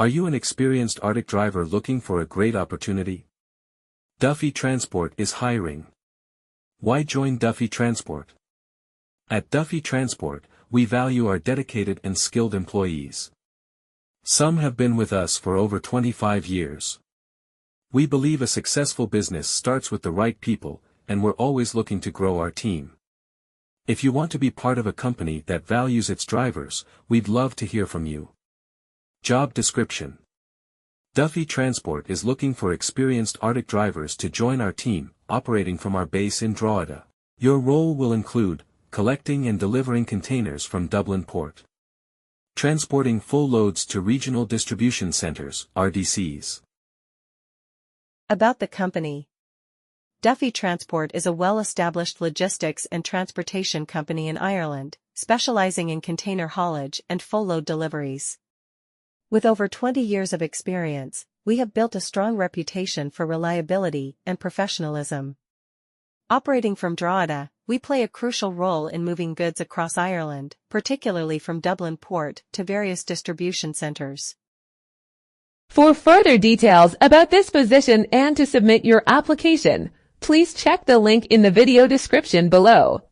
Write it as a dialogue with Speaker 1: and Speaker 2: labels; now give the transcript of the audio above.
Speaker 1: Are you an experienced Arctic driver looking for a great opportunity? Duffy Transport is hiring. Why join Duffy Transport? At Duffy Transport, we value our dedicated and skilled employees. Some have been with us for over 25 years. We believe a successful business starts with the right people, and we're always looking to grow our team. If you want to be part of a company that values its drivers, we'd love to hear from you. Job description: Duffy Transport is looking for experienced Arctic drivers to join our team, operating from our base in Drogheda. Your role will include collecting and delivering containers from Dublin Port, transporting full loads to regional distribution centers, RDCs.
Speaker 2: About the company. Duffy Transport is a well-established logistics and transportation company in Ireland, specializing in container haulage and full-load deliveries. With over 20 years of experience, we have built a strong reputation for reliability and professionalism. Operating from Drogheda, we play a crucial role in moving goods across Ireland, particularly from Dublin Port to various distribution centres.
Speaker 3: For further details about this position and to submit your application, please check the link in the video description below.